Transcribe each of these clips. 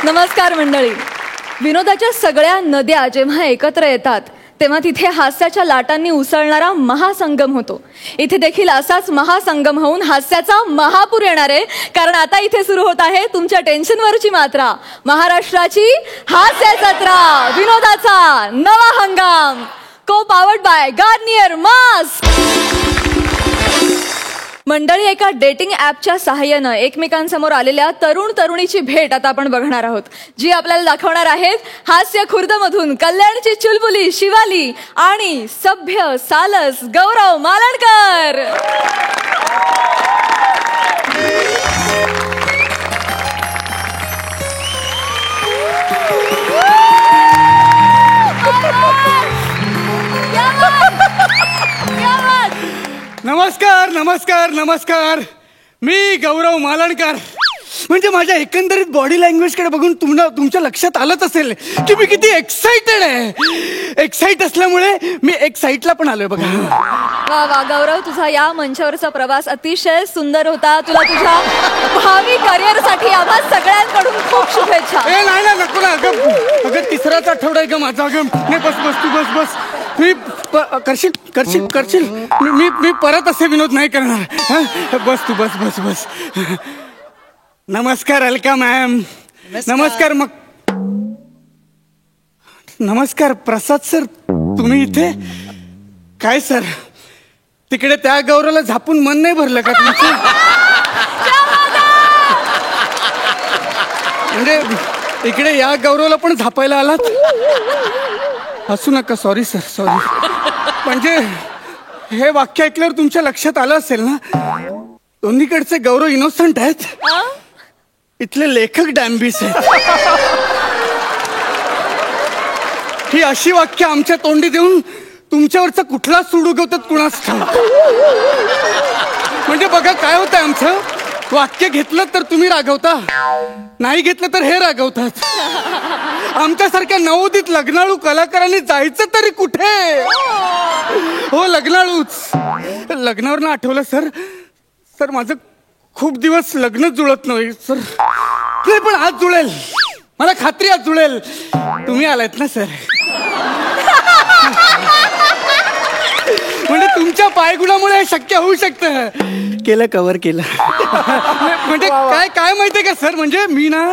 नमस्कार मंडळी. विनोदाच्या सगळ्या नद्या जेव्हा एकत्र येतात तेव्हा तिथे हास्याच्या लाटांनी उसळणारा महासंगम होतो. इथे देखील असाच महासंगम होऊन हास्याचा महापूर येणार आहे. कारण आता इथे सुरू होत आहे तुमच्या टेन्शनवरची मात्रा, महाराष्ट्राची हास्य जत्रा, विनोदाचा नवा हंगाम, को पावर्ड बाय गार्नियर मास्क. मंडळी, एका डेटिंग ॲपच्या सहाय्यानं एकमेकांसमोर आलेल्या तरुण तरुणीची भेट आता आपण बघणार आहोत, जी आपल्याला दाखवणार आहेत हास्य खुर्दमधून कल्याणची चुलबुली शिवाली आणि सभ्य सालस गौरव मालणकर. नमस्कार नमस्कार नमस्कार. मी गौरव मालणकर. म्हणजे माझ्या एकंदरीत बॉडी लँग्वेजकडे बघून तुमच्या लक्षात आलंच असेल की मी किती एक्साइटेड आहे. एक्साइट असल्यामुळे मी एक साईटला पण आलोय बघा. वा वा गौरव, तुझा या मंचावरचा प्रवास अतिशय सुंदर होता. तुला तुझ्या भावी करिअर साठी आम्हा सगळ्यांकडून खूप शुभेच्छा. नाही ना, नको ना. अगं तिसराच आठवडा आहे ग माझा. अगं नाही, बस बस तू बस बस. मी करशील करशील करशील मी परत असे विनोद नाही करणार. बस तू बस बस बस. नमस्कार अलका मॅम. नमस्कार. मग नमस्कार प्रसाद सर, तुम्ही इथे काय सर? तिकडे त्या गौरवला झापून मन नाही भरलं का तुमचं? म्हणजे इकडे या गौरवला पण झापायला आलात? हसू नका. Sorry sir, sorry. म्हणजे हे वाक्य ऐकल्यावर तुमच्या लक्षात आलं असेल ना, दोन्हीकडचे गौरव इनोसंट आहेत, इथले लेखक डॅम्बिस आहेत. ही अशी वाक्य आमच्या तोंडी देऊन तुमच्यावरचा कुठला सूड उगवतात कुणास ठाऊक. म्हणजे बघा काय होतं, आमचं वाक्य घेतलं तर तुम्ही रागवता, नाही घेतलं तर हे रागवतात. आमच्यासारख्या नवोदित लग्नाळू कलाकारांनी जायचं तरी कुठे? हो, लग्नाळूच. लग्नावरनं आठवलं सर, सर माझं खूप दिवस लग्न जुळत नाही सर. नाही पण आज जुळेल, मला खात्री आज जुळेल. तुम्ही आलात ना सर. म्हणजे तुमच्या पायगुणामुळे हे शक्य होऊ शकतं. केलं, कव्हर केलं. म्हणजे काय काय माहितीये का सर, म्हणजे मी ना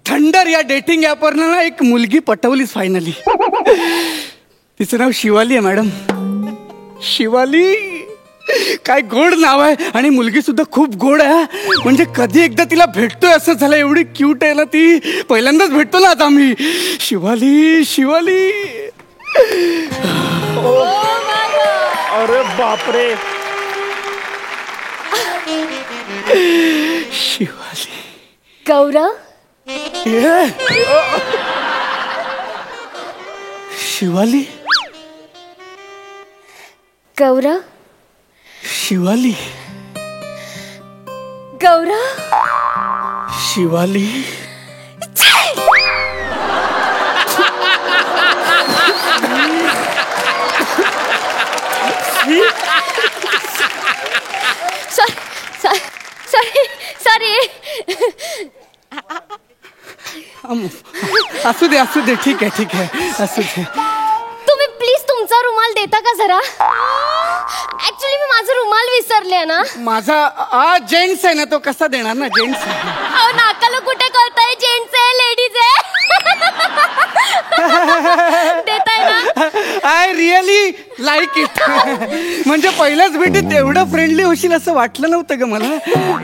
थंडर या डेटिंग ॲपवरनं ना एक मुलगी पटवलीच फायनली. तिचं नाव शिवाली आहे मॅडम. शिवाली काय गोड नाव आहे, आणि मुलगी सुद्धा खूप गोड आहे. म्हणजे कधी एकदा तिला भेटतोय असं झालं. एवढी क्यूट आहे ना ती. पहिल्यांदाच भेटतो ना आता आम्ही. शिवाली शिवाली. अरे बापरे. शिवाली. गौरव. शिवाली. गौरव. शिवाली. गौरव. शिवाली. सॉरी. असू दे असू दे, ठीक आहे ठीक आहे, असू दे. तुम्ही प्लीज तुमचा रुमाल देता का जरा? ऍक्च्युली मी माझा रुमाल विसरले ना. माझा जेंट्स आहे ना, तो कसा देणार ना, जेंट्स. अहो नाकाला कुठे कळतंय जेंट्स आहे लेडीज आहे. देताय ना? I really like it. म्हणजे पहिल्याच भेटीत एवढं फ्रेंडली होशील असं वाटलं नव्हतं ग मला.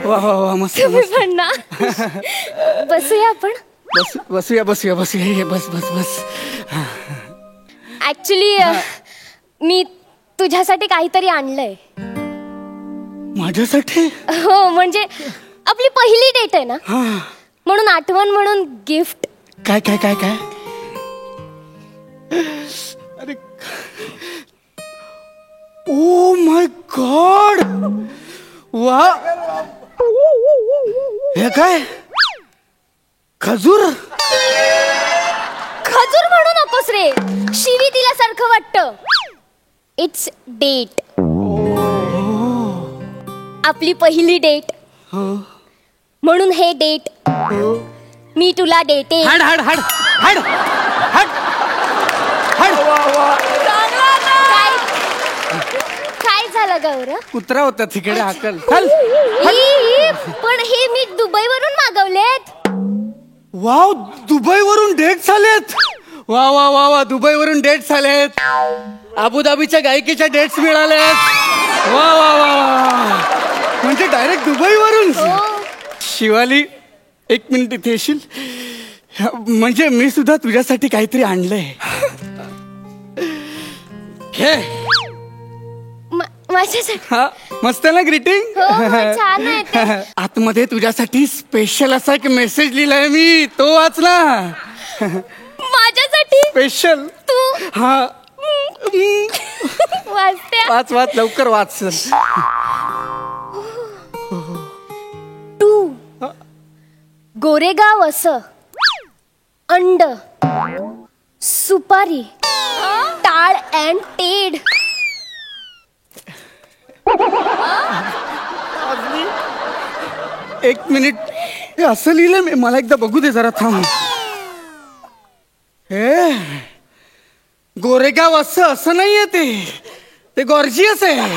वा वा वा, मस्त. तुम्ही पण ना. बसूया आपण. बसूया बसूया बसूया. बस बस बस. ऍक्च्युली मी तुझ्यासाठी काहीतरी आणलंय. माझ्यासाठी? हो, म्हणजे आपली पहिली डेट आहे ना, म्हणून आठवण म्हणून गिफ्ट. काय काय काय काय? अरे ओ माय गॉड. वा, हे काय? खजूर? खजूर म्हणू नकोस रे, शिवी दिल्यासारखं वाटतं. It's date. आपली पहिली डेट म्हणून हे डेट मी तुला देते. हाड हाड हाड हाड हाड हाड. काय झालं गौरव? कुत्रा होता तिकडे हाकल. पण हे मी दुबईवरून मागवलेत. वाव, दुबईवरून डेट झालेत. वा वा वा वा, दुबईवरून डेट्स आलेत. अबुधाबीच्या गायकीच्या डेट्स मिळाल्यात. वा वा वा, म्हणजे डायरेक्ट दुबईवरून. शिवाली, एक मिनिट इथे येशील? म्हणजे मी सुद्धा तुझ्यासाठी काहीतरी आणलंय. हे माझ्यासाठी. हा, मस्त ना ग्रीटिंग? छान आहे ते. आतमध्ये तुझ्यासाठी स्पेशल असा एक मेसेज लिहिलाय मी, तो वाच ना. माझ्यासाठी स्पेशल. तू? हा, वाचते. वाच वाच, लवकर वाच. तू गोरेगाव असं अंड सुपारी टाळ अँड टेड. एक मिनिट, हे असं लिहिलंय मी, मला एकदा बघू दे जरा, थांब. हे गोरेगाव असं असं नाहीये, ते गॉर्जियस आहे.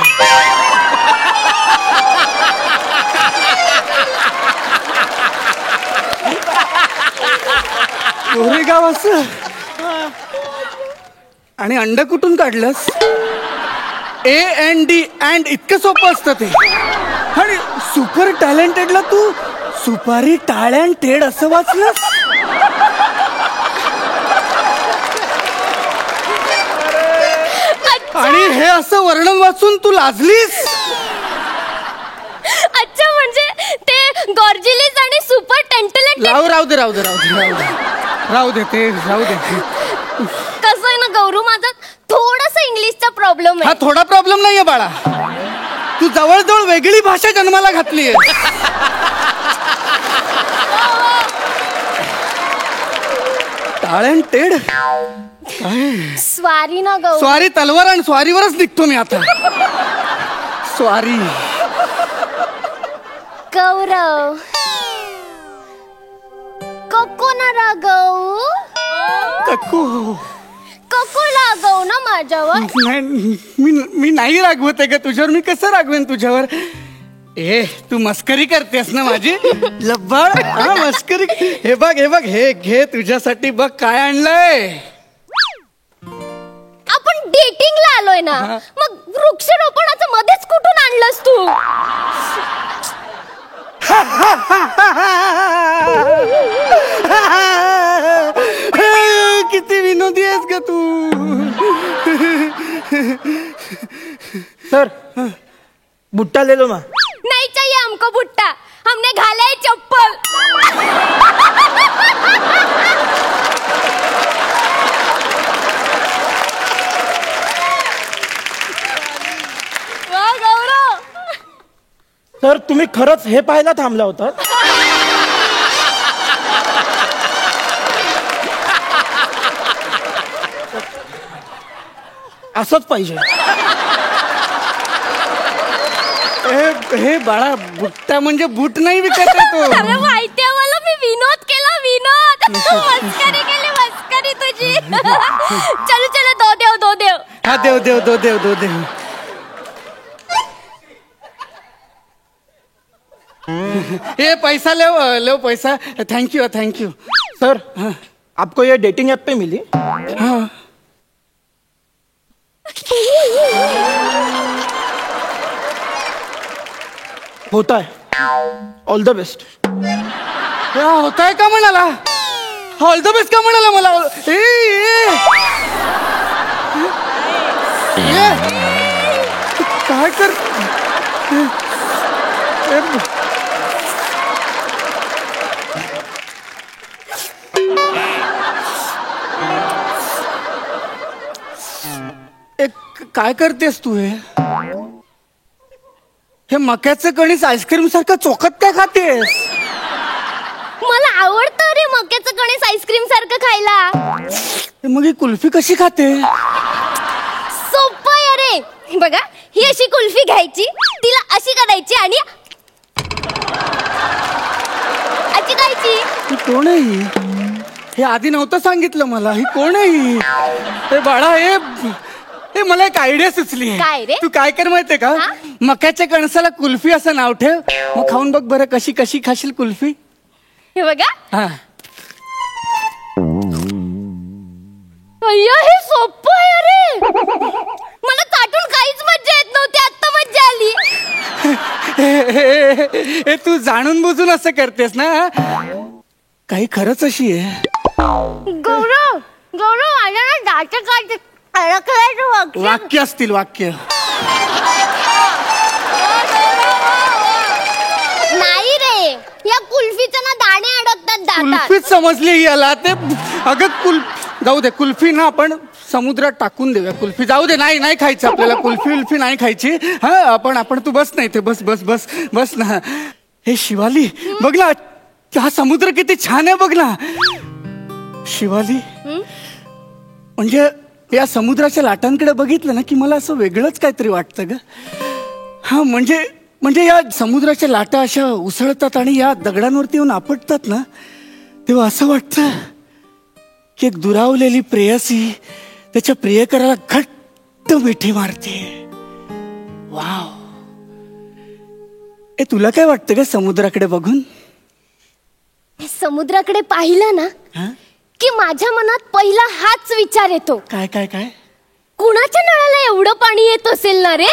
गोरेगाव असं. आणि अंड कुठून काढलंस? AND, अँड इतकं सोपं असतं ते. आणि सुपर टॅलेंटेडला तू सुपारी टाळ अँड टेड असं वाचलंस? आणि हे असं वर्णन वाचून तू लाजलीस? अच्छा, म्हणजे ते गॉर्जियस आणि सुपर टॅलेंटेड. राहू दे राहू दे राहू दे राहू दे ते राहू दे. कसं आहे ना गौरू, माझा थोडासा इंग्लिशचा प्रॉब्लेम हा आहे. थोडा प्रॉब्लेम नाहीये बाळा, तू जवळजवळ वेगळी भाषा जन्माला घातलीये. टाळ अँड टेड काय? स्वारी ना गौरू. स्वारी तलवार, आणि स्वारीवरच निघतो मी आता. स्वारी गौरव. कको ना रागव. कक्कू. कको लागव ना माझ्यावर. मी नाही रागवत आहे का तुझ्यावर? मी कसं रागवेन तुझ्यावर? ए, तू मस्करी करतेस ना माझी? लब्बाड. हा, मस्करी. हे बघ हे बघ, हे घे तुझ्यासाठी, बघ काय आणलंय. आपण डेटिंगला आलोय ना, मग वृक्षारोपणाचं मध्येच कुठून आणलंस तू? किती विनोदी आहेस का तू. सर, भुट्टा ले लो ना. नहीं चाहिए हमको भुट्टा, हमने घाला है चप्पल. वाह गौरव. सर, तुम्ही खरंच हे पाहायला थांबला होता? असंच पाहिजे. हे बाळा, बुट्टा म्हणजे बूट नाही विकत आहे तो. अरे माहितीये मला, मी विनोद केला, विनोद. मस्करी केली, मस्करी तुझी. चलो चलो, दो देव दो देव. हा, देव देव दो देव दो देव. ये पैसा ले पैसा. Thank you. सर, आपको ये डेटिंग ऐप पे मिली? हाँ. होता है. All the best. होता है का म्हणाला? ऑल द बेस्ट का म्हणाला मला? काय कर. काय करतेस तू? हे मक्याचं कणीस आईस्क्रीम सारखं चोखत काय खातेस? मला आवडतं रे मक्याचं कणीस आईस्क्रीम सारखं खायला. मग ही कुल्फी कशी खाते? सोपं आहे रे. बघा, ही अशी कुल्फी घ्यायची, तिला अशी करायची आणि अशी खायची. ही कोण आहे ही? हे आधी नव्हतं सांगितलं मला. ही कोण आहे ही? हे बाळा हे मला एक आयडिया सुचली काय आहे. रे? तू काय कर माहितीये का, मक्याच्या कणसाला कुल्फी असं नाव ठेव. मग खाऊन बघ बरं कशी कशी खाशील कुल्फी. हे बघा. हा अय्या, हे सोपं आहे अरे. मला चाटून काहीच मज्जा येत नव्हती, आत्ता मज्जा आली. हे तू जाणून बुजून असं करतेस ना. काही खरंच अशी आहे. गौरव माझ्या ना दात काढते. अडकलायचं वाक्य असतील वाक्य. नाही रे, या कुल्फीचं ना दाणे अडकतात दातात. कुल्फीच समजली याला ते. अगं जाऊ दे कुल्फी ना, आपण समुद्रात टाकून देऊया कुल्फी. जाऊ दे, नाही खायचं आपल्याला कुल्फी नाही खायची. हा आपण तू बस नाही ते बस बस बस बस ना. हे शिवाली बघ ना, हा समुद्र किती छान आहे बघ ना. शिवाली, म्हणजे या समुद्राच्या लाटांकडे बघितलं ना की मला असं वेगळंच काहीतरी वाटतं ग. हा म्हणजे या समुद्राच्या लाटा अशा उसळतात आणि या दगडांवरती येऊन आपटतात ना, तेव्हा असं वाटतं की एक दुरावलेली प्रेयसी त्याच्या प्रियकराला घट्ट मिठी मारते. वाव. तुला काय वाटतं ग समुद्राकडे बघून? समुद्राकडे पाहिलं ना की माझ्या मनात पहिला हाच विचार येतो. काय काय काय? कुणाच्या नळाला एवढं पाणी येत असेल ना रे?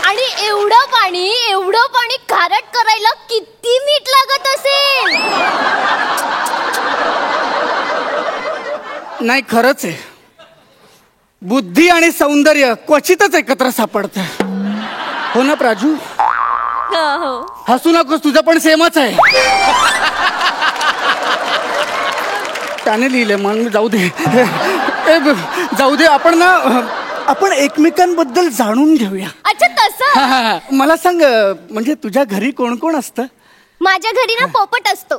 आणि एवढं पाणी खारट करायला किती मीठ लागत असेल? नाही, खरंच आहे. बुद्धी आणि सौंदर्य क्वचितच एकत्र सापडतं. हो ना प्राजू? हो. हसू नकोस, तुझं पण सेमच आहे. त्याने लिहिले मग जाऊ दे. जाऊ दे, आपण एकमेकांबद्दल जाणून घेऊया. अच्छा तसं. मला सांग, म्हणजे तुझ्या घरी कोण कोण असतं? माझ्या घरी ना पोपट असतो.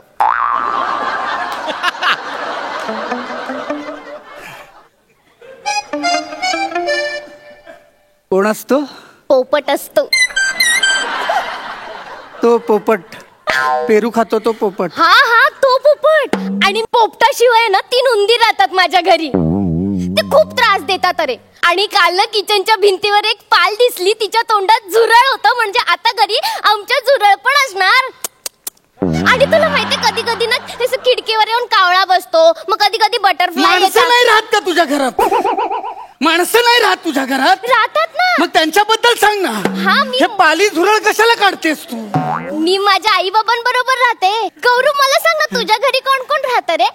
कोण असतो? पोपट असतो. तो पोपट पेरू खातो तो पोपट. हा तो पोपट. आणि पोपटाशिवाय ना 3 उंदीर राहतात माझ्या घरी. ते खूप त्रास देतात अरे. आणि काल ना किचनच्या भिंतीवर एक पाल दिसली, तिच्या तोंडात झुरळ होतं. म्हणजे आता घरी आमच्या झुरळ पण असणार. आणि तुला माहितीये कधी कधी ना तसं खिडकीवर येऊन कावळा बसतो. मग कधी कधी बटरफ्लाय माणसं नाही राहत का तुझ्या घरात? माणसं नाही राहत तुझ्या घरात? राहतात ना. मग त्यांच्याबद्दल सांग ना. हे पाली झुरळ कशाला काढतेस तू? मी माझ्या आई बाबांबरोबर राहते. गौरव, मला सांग ना, तुझ्या घरी कोण कोण राहतं रे?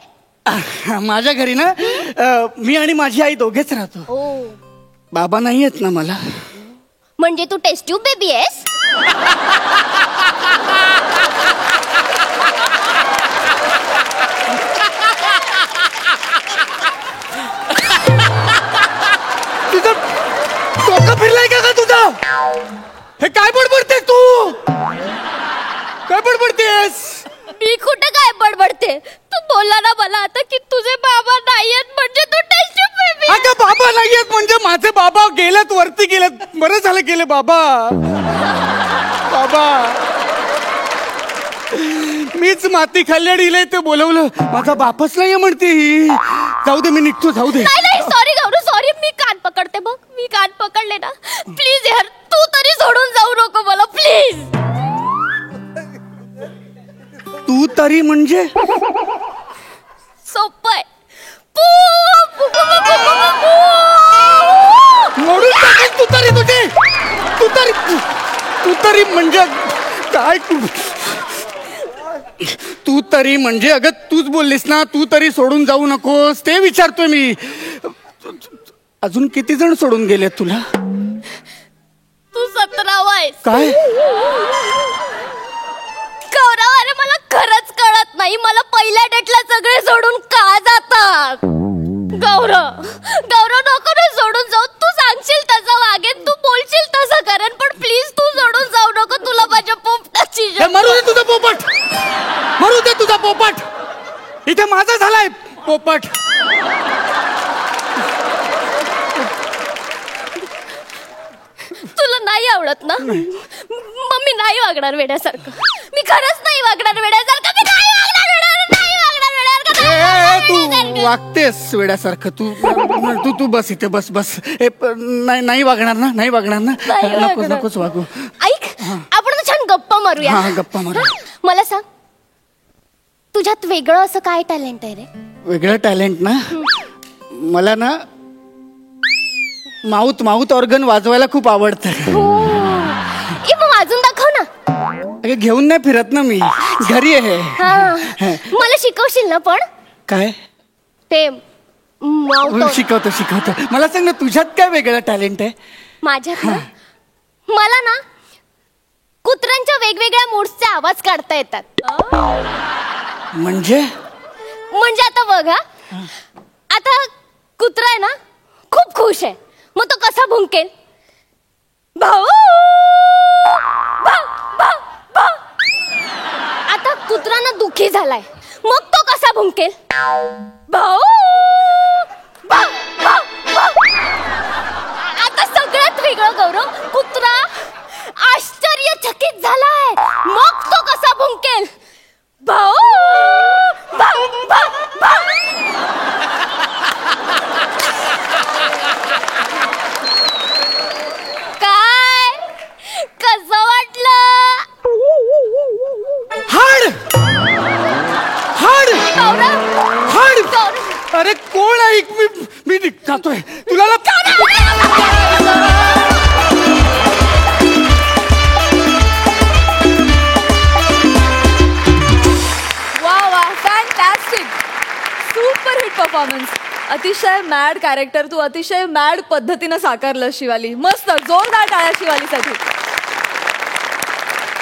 माझ्या घरी ना मी आणि माझी आई दोघेच राहतो. बाबा नाही आहेत ना मला. म्हणजे तू टेस्ट ट्यूब बेबी आहेस? तुझं डोकं फिरलंय का तुझं? हे काय बडबडतेस तू? काय बडबडतेस? मी कुठं काय बडबडते? तू बोलला ना मला आता की तुझे बाबा नाहीयेत, म्हणजे तू टेस्ट ट्यूब बेबी. अगं बाबा नाहीयेत म्हणजे माझे बाबा गेलेत, वरती गेलेत. बरं झालं गेले बाबा. मीच माती खाल्ली आणि हिला ते बोलवलं. माझा बापच नाहीये म्हणते ही. जाऊ दे, मी निघतो. जाऊ दे. नाही सॉरी गौरव, सॉरी. मी कान पकडते बघ. मी कान पकडले ना. प्लीज यार, तू तरी सोडून जाऊ नको मला, प्लीज. तू तरी म्हणजे? सोपं आहे. मोडून टाकेल तू तरी तुझे. तू तरी म्हणजे काय? तू तरी म्हणजे अगं तूच बोललीस ना, तू तरी सोडून जाऊ नकोस, ते विचारतोय मी. अजून किती जण सोडून गेले तुला? तू 17वा आहेस. काय? गौरव, अरे मला खरंच कळत नाही, मला पहिल्या डेटला सगळे सोडून का जातात? गौरव नको ना सोडून जाऊ. तू सांगशील तसं वागेन, तू बोलशील तसं करेन, पण प्लीज तू सोडून जाऊ नको. तुला माझ्या पोपटाची मरू दे तुझा पोपट. मरू दे तुझा पोपट. इथे माझा झालाय पोपट. तुला नाही आवडत आवडत ना मग मी नाही वागणार वेड्यासारखं. मी खरंच नाही वागणार वेड्यासारखं. मी नाही वागणार तू वागतेस वेड्यासारखं. तू तू बस इथे बस बस. नाही वागणार ना? नाही वागणार ना? नकोच वागू. ऐक आपण ना छान गप्पा मारूया. हा गप्पा मारू. मला सांग तुझ्यात वेगळं असं काय टॅलेंट आहे रे? वेगळं टॅलेंट ना मला ना माउथ ऑर्गन वाजवायला खूप आवडतं. मग वाजून दाखव ना. घेऊन नाही फिरत ना मी घरी आहे. मला शिकवशील ना? पण काय ते शिकवतो. मला सांग ना तुझ्यात काय वेगळं टॅलेंट आहे? माझ्यात ना मला ना कुत्र्यांच्या वेगवेगळ्या मूड्सचे आवाज काढता येतात. म्हणजे आता बघ आता कुत्रा आहे ना खूप खुश आहे मग तो कसा भुंकेल? भाऊ आता कुत्रा ना दुःखी झालाय मग तो कसा भुंकेल? भाऊ आता सगळ्यात वेगळं गौरव कुत्रा आश्चर्यचकित झालाय मग तो कसा भुंकेल? भाऊ काय कसं वाटलं? अरे कोण ऐक मी जातोय तुला सुपर हिट परफॉर्मन्स. अतिशय मॅड कॅरेक्टर तू अतिशय मॅड पद्धतीनं साकारलं शिवाली. मस्त जोरदार टाळ्या शिवालीसाठी.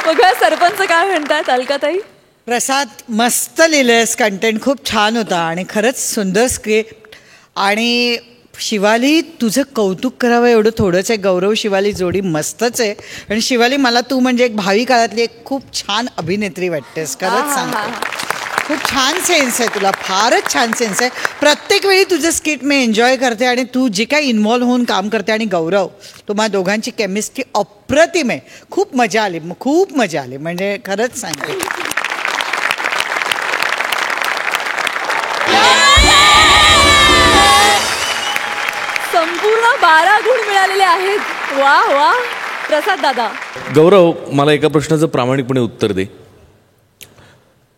बघा सरपंच काय म्हणतात अलकाताई? प्रसाद मस्त लिहिलंयस. कंटेंट खूप छान होता आणि खरंच सुंदर स्क्रिप्ट. आणि शिवाली तुझं कौतुक करावं एवढं थोडंच आहे. गौरव शिवाली जोडी मस्तच आहे. आणि शिवाली मला तू म्हणजे एक भावी काळातली एक खूप छान अभिनेत्री वाटतेस. खरंच सांगते खूप छान सेन्स आहे तुला. फारच छान सेन्स आहे. प्रत्येक वेळी तुझं स्किट मी एन्जॉय करते आणि तू जे काही इन्व्हॉल्व्ह होऊन काम करते. आणि गौरव तुम्हा दोघांची केमिस्ट्री अप्रतिम आहे. खूप मजा आली म्हणजे खरंच सांगते. संपूर्ण 12 गुण मिळालेले आहेत. वा वा प्रसाद दादा. गौरव मला एका प्रश्नाचं प्रामाणिकपणे उत्तर दे.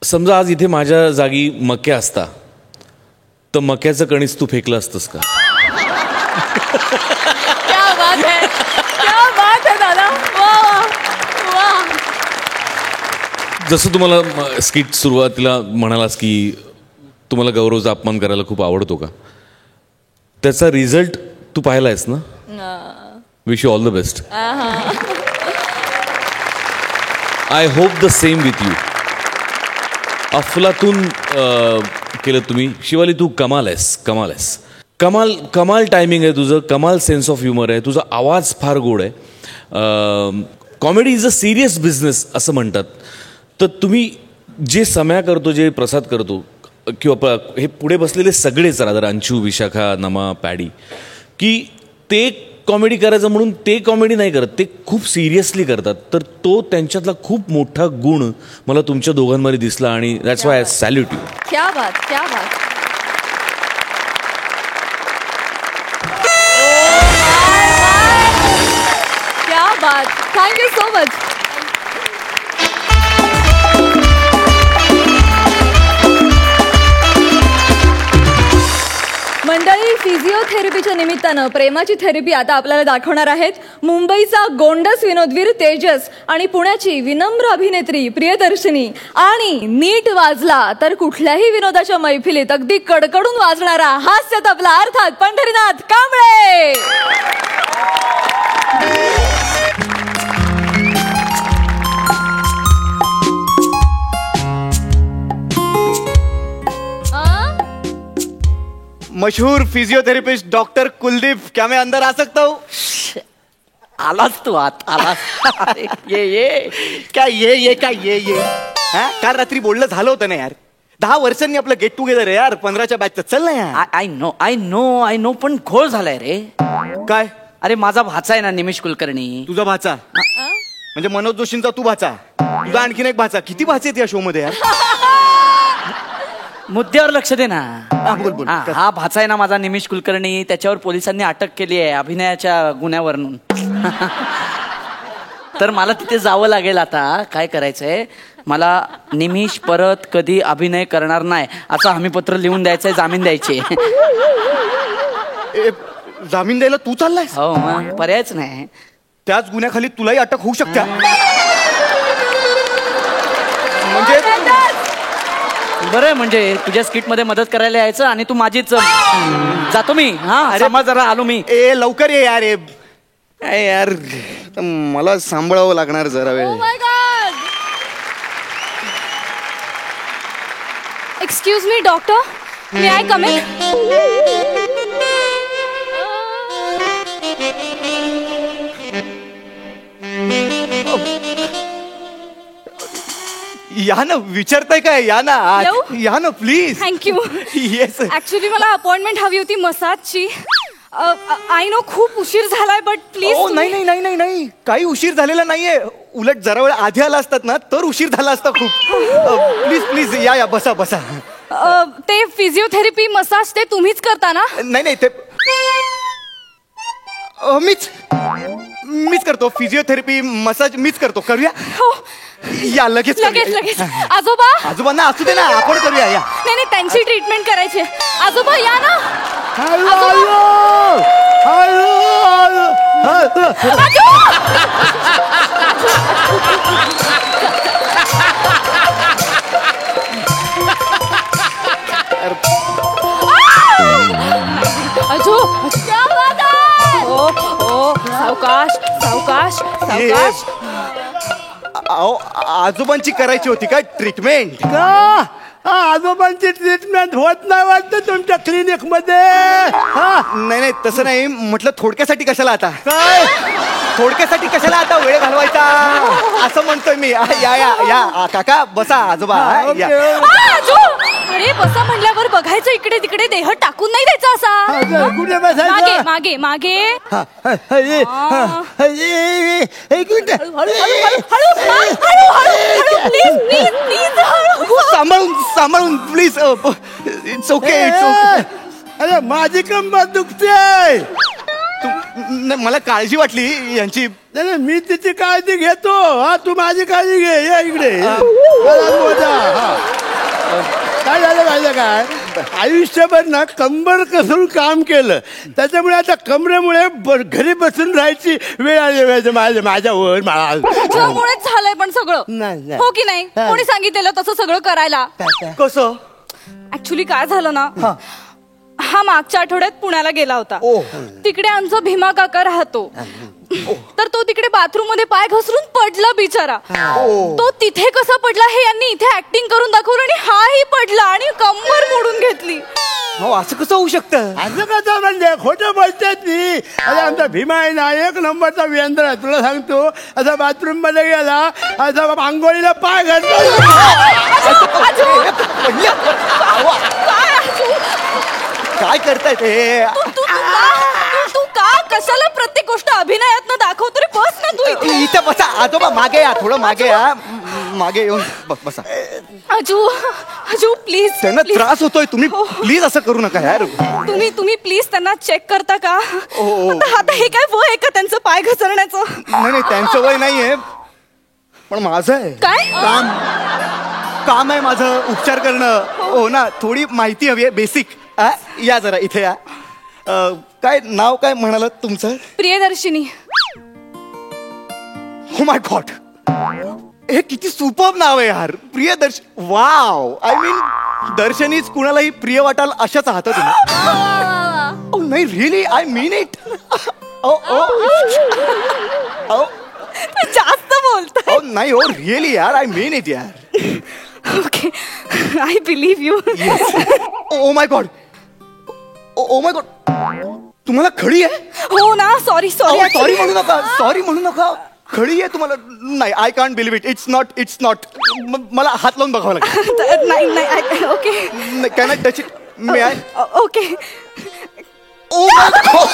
समजा आज इथे माझ्या जागी मक्या असता तर मक्याचं कणीस तू फेकलं असतंस का? क्या बात है दादा. वा. जसं तुम्हाला स्किट सुरुवातीला म्हणालास की तुम्हाला गौरवचा अपमान करायला खूप आवडतो का, त्याचा रिझल्ट तू पाहिलायस ना. Wish you all the best. I hope the same with you. अफलातून केलं तुम्ही. शिवाली तू कमाल आहेस. कमाल टायमिंग आहे तुझं. कमाल सेन्स ऑफ ह्युमर आहे. तुझा आवाज फार गोड आहे. Comedy is a serious business असं म्हणतात. तर तुम्ही जे सम्या करतो, जे प्रसाद करतो, किंवा हे पुढे बसलेले सगळेच रादर अंशू, विशाखा, नमा, पॅडी, की ते कॉमेडी करायचं म्हणून ते कॉमेडी नाही करत, ते खूप सिरियसली करतात. तर तो त्यांच्यातला खूप मोठा गुण मला तुमच्या दोघांमध्ये दिसला आणि that's why I salute you. क्या बात. Thank you so much. मंडळी, फिजिओथेरपीच्या निमित्तानं प्रेमाची थेरपी आता आपल्याला दाखवणार आहेत मुंबईचा गोंडस विनोदवीर तेजस आणि पुण्याची विनम्र अभिनेत्री प्रियदर्शनी. आणि नीट वाजला तर कुठल्याही विनोदाच्या मैफिलीत अगदी कडकडून वाजणारा हास्य तबला अर्थात पंढरीनाथ कांबळे. मशहूर फिजियोथेरेपिस्ट डॉक्टर कुलदीप, क्या मैं अंदर आ सकता हूँ? आलास तू आत आलास. ये काल रात्री बोलणं झालं होतं ना यार. 10 वर्षांनी आपलं गेट टुगेदर आहे यार. 15च्या बॅचचं. चल ना यार. आय नो पण घोळ झालाय रे. काय अरे माझा भाचा आहे ना निमिष कुलकर्णी. तुझा भाचा म्हणजे मनोज जोशींचा तू भाचा, तुझा आणखीन एक भाचा. किती भाचे आहेत या शो मध्ये यार? मुद्द्यावर लक्ष दे ना. बोल बोल. हा भाचा आहे ना माझा निमिष कुलकर्णी, त्याच्यावर पोलिसांनी अटक केली आहे अभिनयाच्या गुन्ह्यावरून. तर मला तिथे जावं लागेल आता. काय करायचंय मला, निमिष परत कधी अभिनय करणार नाही असं हमीपत्र लिहून द्यायचंय, जामीन द्यायचे. जामीन द्यायला तू चाललाय? हो मग पर्यायच नाही. त्याच गुन्ह्याखाली तुलाही अटक होऊ शकते. म्हणजे बरं म्हणजे तुझ्या स्किट मध्ये मदत करायला यायचं आणि तू माझीच. जातो मी. हा अरे मग जरा आलो मी. लवकर ये यार. यार मला सांभाळावं लागणार जरा वेळ. Excuse me doctor, may I come in? या ना, विचारताय काय? या ना येऊ? या ना प्लीज. थँक्यू. येस. ऍक्च्युली मला अपॉइंटमेंट हवी होती मसाजची. आय नो खूप उशीर झालाय बट प्लीज. नाही नाही नाही नाही नाही, काही उशीर झालेला नाहीये. उलट जरा वेळ आधी आला असतात ना तर उशीर झाला असता खूप. प्लीज प्लीज या या, बसा बसा. ते फिजिओथेरपी मसाज ते तुम्हीच करता ना? नाही नाही, ते मीच करतो. फिजिओथेरपी मसाज मीच करतो. करूया? हो या लगेच लगेच लगेच. आजोबा आजोबांना असू दे ना, आपण करूया. या. नाही नाही, त्यांची ट्रीटमेंट करायची. आजोबा या ना. सावकाश सावकाश सावकाश. आजोबांची करायची होती का ट्रीटमेंट? का आजोबांची ट्रीटमेंट होत नाही वाटतं तुमच्या क्लिनिक मध्ये? नाही नाही, तसं नाही म्हटलं. थोडक्यासाठी कशाला आता? काय थोडक्यासाठी कशाला आता वेळ घालवायचा असं म्हणतोय मी. या या या काका, बसा. आजोबा या. अरे बसा म्हणल्यावर बघायचं इकडे तिकडे, देह टाकून नाही द्यायचा असा. कुठे मागे बसायचं? मागे मागे. एक मिनिट. सांभाळून सांभाळून please. It's okay it's okay. अरे माझी कंबर दुखते. मला काळजी वाटली यांची. नाही मी तिची काळजी घेतो. हा तू माझी काळजी घे. ये इकडे. काय झालं माहिती काय, आयुष्यभर ना कंबर कसून काम केलं, त्याच्यामुळे आता कमरेमुळे घरी बसून राहायची वेळ आली माझ्यावर. तुझ्यामुळेच झालंय पण सगळं. नाही. हो की नाही? कोणी सांगितलेलं तसं सगळं करायला? कसं? ऍक्च्युली काय झालं ना, हा मागच्या आठवड्यात पुण्याला गेला होता. तिकडे आमचा भीमा काका राहतो. तर तो तिकडे बाथरूम मध्ये पाय घसरून पडला बिचारा. तो तिथे कसा पडला हे यांनी इथे ऍक्टिंग करून दाखवलं आणि हाही पडला आणि कंबर मोडून घेतली. हो, असं कसं होऊ शकतं? असं कसं म्हणजे खोटं बोलतात ती. अरे आमचा भीमा आहे ना एक नंबरचा व्यंद्र आहे. तुला सांगतो, असा बाथरूम मध्ये गेला, असा आंघोळीला पाय घातला. काय करताय ते? तू का कशाला प्रत्येक गोष्ट अभिनयात दाखवतो रे? बस ना तू इथे. इथे बसा. आजोबा मागे या, थोडं मागे या. मागे येऊन बसा. अजू अजू प्लीज. त्यांना त्रास होतोय. तुम्ही प्लीज असं करू नका यार. तुम्ही प्लीज त्यांना चेक करता का? आता हे काय वय आहे का त्यांचं पाय घसरण्याचं? नाही नाही, त्यांचं वय नाहीये, पण माझं आहे. काय काम आहे माझं, उपचार करणं. हो ना, थोडी माहिती हवी आहे बेसिक. या जरा इथे या. काय नाव काय म्हणालात तुमचं? प्रियदर्शिनी. हो माय गॉड, हे किती सुपर्ब नाव आहे यार. प्रियदर्शनी. वाव. आय मीन दर्शनीच कुणालाही प्रिय वाटाल अशाच आहात तुम्ही. ओ नाही, रिअली आय मीन इट. जास्त बोलतोय. ओ नाही हो, रिअली यार, आय मीन इट यार. Okay, I believe you. O my god, O my God, तुम्हाला खळी आहे? हो ना. सॉरी सॉरी म्हणू नका, सॉरी म्हणू नका. खळी आहे तुम्हाला? नाही, I can't believe it. It's not. मला हात लावून बघावं लागेल. नाही. Okay, can I touch it? May I? Okay. Oh my god.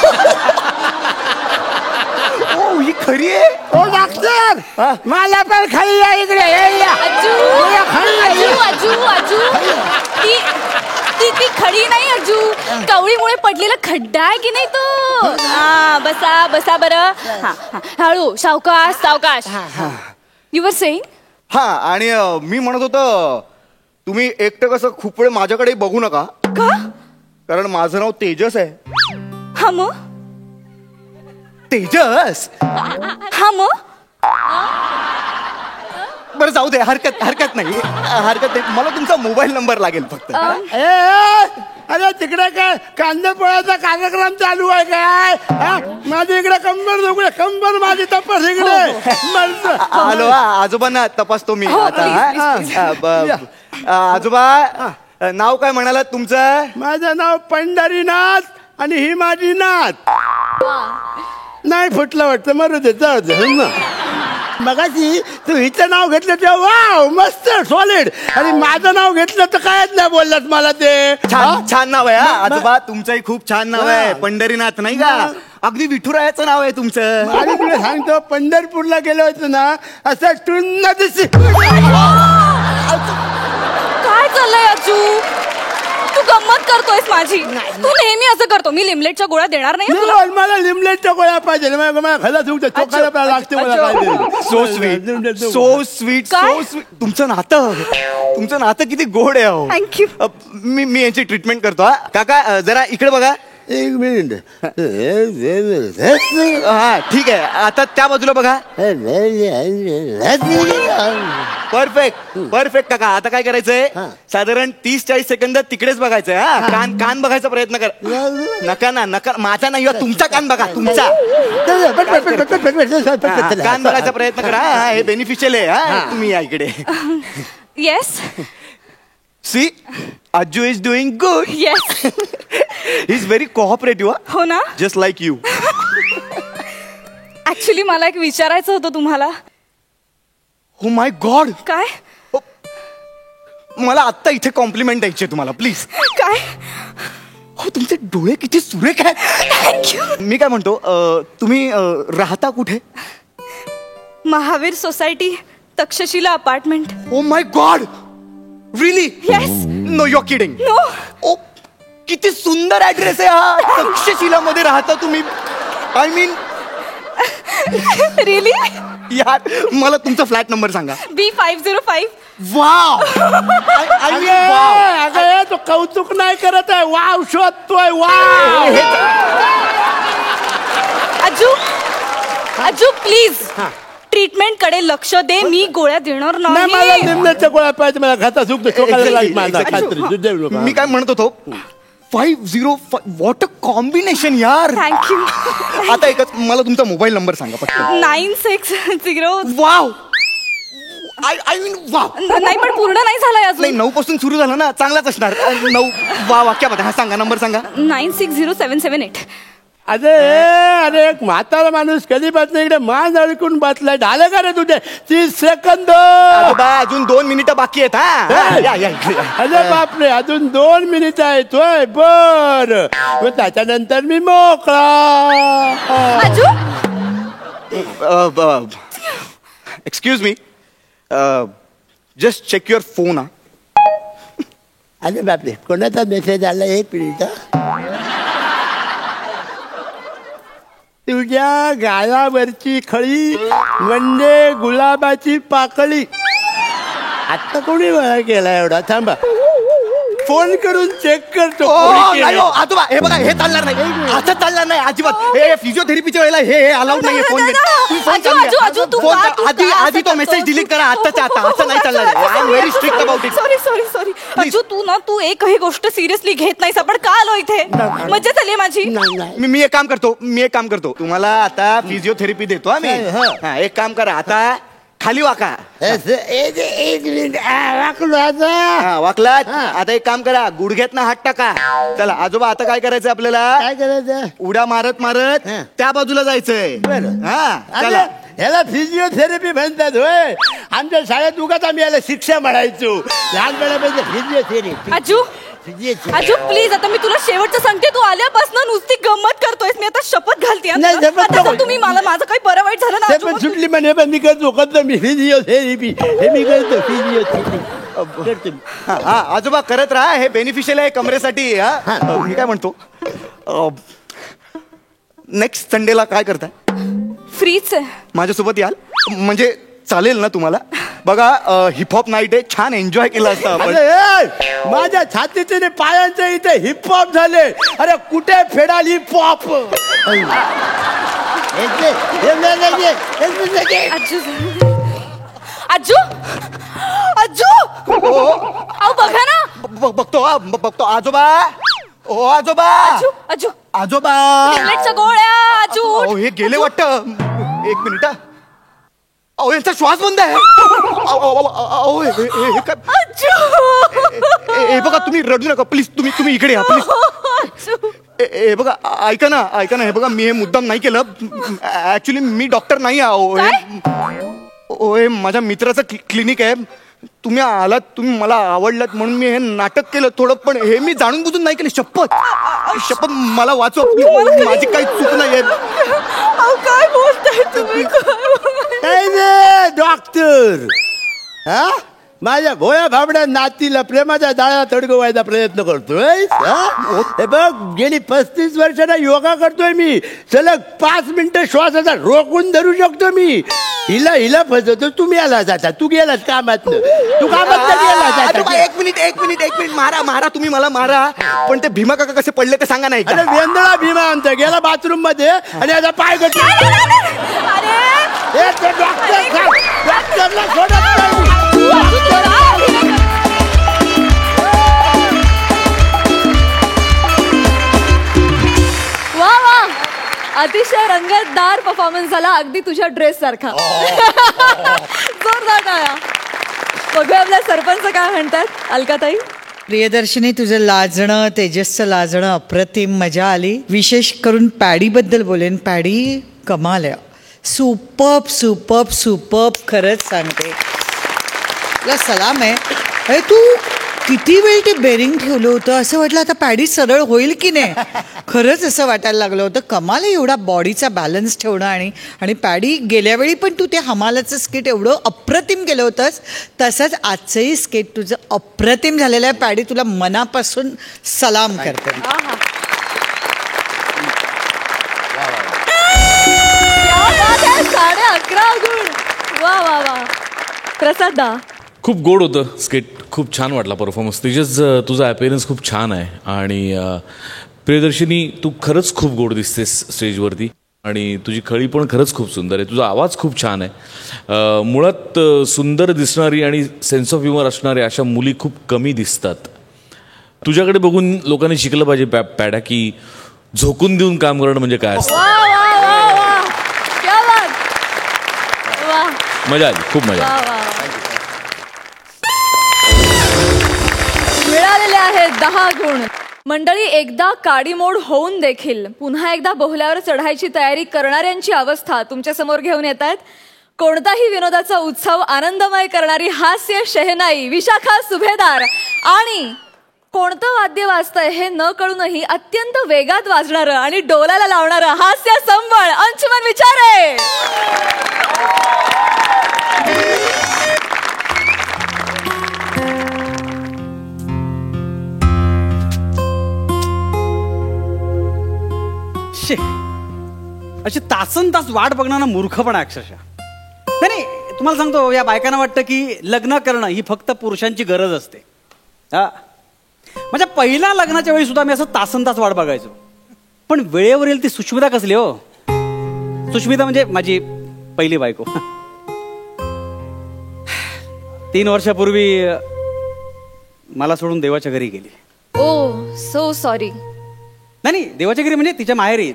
Oh ही खरी आहे. ओ डॉक्टर मला पण खाली या इकडे या. अजू ती खडी नाही अजू, कवळीमुळे पडलेला खड्डा आहे की नाही तो. हा बसा बसा बरं. हळू सावकाश सावकाश. You were saying. हा आणि मी म्हणत होतो तुम्ही एकटं कसं खूप वेळ माझ्याकडे बघू नका. का? कारण माझं नाव तेजस आहे. हा मग तेजस. हा मग बरं जाऊ दे, हरकत नाही. मला तुमचा मोबाईल नंबर लागेल फक्त. अरे तिकडे काय कांदा पोळ्याचा कार्यक्रम चालू आहे काय? माझी इकडे कंबर माझी तपास इकडे. आलो आजोबांना तपासतो मी आता. आजोबा नाव काय म्हणालात तुमचं? माझं नाव पंढरीनाथ आणि ही माझी नाथ. नाही फुटलं वाटतं मरू दे जाऊ दे. मगाशी तू हिचं नाव घेतलं तेव्हा वाव मस्त सॉलिड, आणि माझं नाव घेतलं तर कायच नाही बोललात मला ते. छान नाव आहे आजोबा, तुमचंही खूप छान नाव आहे. पंढरीनाथ नाही का? अगदी विठुरायाचं नाव आहे तुमचं. आणि तुला सांगतो पंढरपूरला गेलो होतो ना असं टुन्न दिसी. काय चाललंय अजू? तू गंमत करतोयस माझी. तू नेहमी असं करतो. मी लिमलेटच्या गोळ्या देणार नाही तुला. मला लिमलेटच्या गोळ्या पाहिजे. मला खला सुटते चोखायला लागते मला काय. So sweet. तुमचं नातं किती गोड आहे अहो. थँक्यू. मी यांची ट्रीटमेंट करतो. हा काका जरा इकडे बघा. एक मिनिट. हा ठीक आहे. आता त्या बाजूला बघा. परफेक्ट काका. आता काय करायचंय, साधारण 30-40 सेकंद तिकडेच बघायचंय. हा कान बघायचा प्रयत्न कर. नका माझा नाही, तुमचा कान बघा. तुमचा कान बघायचा प्रयत्न करा. हे बेनिफिशियल आहे. हा तुम्ही या इकडे. Yes see Ajju is doing good. Yes. He's very cooperative. हो ना. Just like you. ऍक्च्युली मला एक विचारायचं होतं तुम्हाला. Oh my God. काय? मला आत्ता इथे कॉम्प्लिमेंट द्यायची तुम्हाला प्लीज. काय? हो तुमचे डोळे किती सुरेख आहेत. थँक्यू. मी काय म्हणतो तुम्ही राहता कुठे? Mahavir society, Takshashila apartment. Oh my god. Really? Yes. No you are kidding. No. Oh किती सुंदर ऍड्रेस आहे हा. तक्षशिला मध्ये राहता तुम्ही. I mean really? यार मला तुमचा फ्लॅट नंबर सांगा. B505. वाव. अगं तो कौतुक नाही करत आहे. वाव शोधतोय. वाव. अजू प्लीज ट्रीटमेंट कडे लक्ष दे. मी गोळ्या देणार नाही. मला नाही. निम्म्याच्या गोळ्या पाहिजे. मला खाता सुकतो. मी काय म्हणत होतो 505. व्हॉट अ कॉम्बिनेशन यार. थँक्यू. आता एकच मला तुमचा मोबाईल नंबर सांगा पटकन. 960. वाव. I mean wow. नाही पण पूर्ण नाही झालाय नाही अजून. 9 पासून सुरू झालं ना, चांगलाच असणार. 9 वाक्यामध्ये. हा सांगा नंबर सांगा. 960778. अरे एक म्हातारा माणूस कधीपासून इकडे मान अडकून बसलाय. झालं का रे तुझे 30 सेकंद? अजून 2 मिनिटं बाकी आहेत. हा या इकडे. अरे बापरे, अजून 2 मिनिट आहेत. होय बर. त्याच्यानंतर मी मोकळा. Ajju excuse me. Just check your phone. अरे बापरे, कोणाचा मेसेज आला? एक मिनिट. तुझ्या गालावरची खळी म्हणजे गुलाबाची पाकळी. आता कोणी मला केला एवढा? थांबा, फोन करून चेक करतो. आजोबा हे बघा, हे चालणार नाही. आता चालणार नाही अजिबात. हे फिजिओथेरपीच्या वेळेला हे अलाउड नाहीये. फोन आधी तो मेसेज डिलीट करा आत्ताच्या आता. असं नाही चालणार. I am very strict about it. Sorry अजू, तू एकही गोष्ट सिरियसली घेत नाहीस. आपण का आलो इथे? मजा झाली माझी. मी एक काम करतो. तुम्हाला आता फिजिओथेरपी देतो आम्ही. एक काम करा, आता खाली वाका. एक मिनिट. वाकलात. आता एक काम करा, गुडघ्यात हात टाका. चला आजोबा, आता काय करायचं आपल्याला? काय करायचं? उड्या मारत त्या बाजूला जायचंय. चला. ह्याला फिजिओथेरपी म्हणतात होय. आमच्या शाळेत उगाच आम्ही याला शिक्षा म्हणायचो. लहानपणापासून फिजिओथेरपी. अजू अजू प्लीज, आता मी तुला शेवटचं सांगते, तू आल्यापासून नुसती गंमत करतोयस. मी आता शपथ घालते. नाही, शपथ आता नको. जर तुम्ही माझं काही बरं वाईट झालं ना ते अजू, पण सुटली म्हणे, पण मी करतो मी फिजिओथेरपी हे मी करतो फिजिओथेरपी. हा आजोबा करत राहा, हे बेनिफिशियल आहे कमरेसाठी. हा मी काय म्हणतो, नेक्स्ट संडेला काय करताय? फ्रीच आहे. माझ्यासोबत याल म्हणजे चालेल ना तुम्हाला? बघा हिपहॉप नाईट आहे, छान एन्जॉय केला असता आपण. अरे माझ्या छातीचे पायांचे इथे हिपहॉप झाले. अरे कुठे फेडाल हिपहॉप? अजू अजू अहो बघा ना. बघतो आजोबा. ओ आजोबा. अजू अजू आजोबा. टॅब्लेटच्या गोळ्या. अजू अहो हे गेले वाटतं. एक मिनिट. अहो यांचा श्वास बंद आहे. अहो हे काय? हे बघा, तुम्ही रडू नका प्लीज. तुम्ही इकडे या प्लीज. हे बघा, ऐका ना. हे बघा, मी हे मुद्दाम नाही केलं. ऍक्च्युली मी डॉक्टर नाही आहे. माझ्या मित्राचं क्लिनिक आहे. तुम्ही आलात, तुम्ही मला आवडलात म्हणून मी हे नाटक केलं थोडं, पण हे मी जाणून बुजून नाही केलं. शपथ मला वाचव. माझी काही चूक नाहीये. काय बोलताय तुम्ही? डॉक्टर हा माझ्या भोळ्या भाबड्या नातीला प्रेमाच्या जाळ्यात अडकवायचा प्रयत्न करतोय. हे बघ, गेली 35 वर्षांना योगा करतोय मी. सलग 5 मिनिटं श्वासाचा रोखून धरू शकतो मी. हिला फसवतो. तुम्ही आला जाता. तू गेलास कामात. तू कामात गेला जाता. एक मिनिट मारा. तुम्ही मला मारा, पण ते भीमा काका कसे पडले ते सांगा नाही. अरे वेंदळा भीमा आमचा गेला बाथरूम मध्ये आणि आता पाय डॉक्टरला सोडत नाही. वा अतिशय रंगतदार परफॉर्मन्स झाला, अगदी तुझ्या ड्रेस सारखा. जोरदार टाळ्या. बघूया आपल्या सरपंच काय म्हणतात. अलकाताई. प्रियदर्शनी, तुझं लाजणं, तेजसचं लाजणं अप्रतिम, मजा आली. विशेष करून पॅडीबद्दल बोलेन. पॅडी कमाल आहे. सुपर्ब खरंच सांगते. तुला सलाम आहे. अरे तू किती वेळ ते बेरिंग ठेवलं होतं. असं वाटलं आता पॅडी सरळ होईल की नाही. खरंच असं वाटायला लागलं होतं. कमाल आहे एवढा बॉडीचा बॅलन्स ठेवणं. आणि पॅडी गेल्या वेळी पण तू ते हमालाचं स्किट एवढं अप्रतिम केलं होतंस, तसंच आजचंही स्किट तुझं अप्रतिम झालेलं आहे. पॅडी, तुला मनापासून सलाम करते. 11.5 गुण. वा. प्रसाद दा. खूप गोड होतं स्किट. खूप छान वाटला परफॉर्मन्स. तेजस, तुझा अपीअरन्स खूप छान आहे. आणि प्रियदर्शिनी, तू खरंच खूप गोड दिसतेस स्टेजवरती. आणि तुझी खळी पण खरंच खूप सुंदर आहे. तुझा आवाज खूप छान आहे. मुळात सुंदर दिसणारी आणि सेन्स ऑफ ह्युमर असणारी अशा मुली खूप कमी दिसतात. तुझ्याकडे बघून लोकांनी शिकलं पाहिजे पॅडा, की झोकून देऊन काम करणं म्हणजे काय असतं. मजा आली, खूप मजा आली. मिळालेले आहेत 10 गुण. मंडळी, एकदा काडीमोड होऊन देखील पुन्हा एकदा बोहल्यावर चढायची तयारी करणाऱ्यांची अवस्था तुमच्या समोर घेऊन येत आहेत. कोणताही विनोदाचा उत्सव आनंदमय करणारी हास्य शहनाई विशाखा सुभेदार आणि कोणतं वाद्य वाजतंय हे न कळूनही अत्यंत वेगात वाजणारं आणि डोलाला लावणारं हास्य संबळ अंशुमन विचारे. अशी तासन तास वाट बघणारा मूर्खपणा अक्षरशः. नाही, तुम्हाला सांगतो, या बायकांना वाटतं की लग्न करणं ही फक्त पुरुषांची गरज असते. हा, माझ्या पहिल्या लग्नाच्या वेळी सुद्धा मी असं तासन तास वाट बघायचो. पण वेळेवर येईल ती सुष्मिता कसली हो. सुष्मिता म्हणजे माझी पहिली बायको. 3 वर्षापूर्वी मला सोडून देवाच्या घरी गेली. ओ सो सॉरी. नाही, देवाच्या घरी म्हणजे तिच्या माहेरी.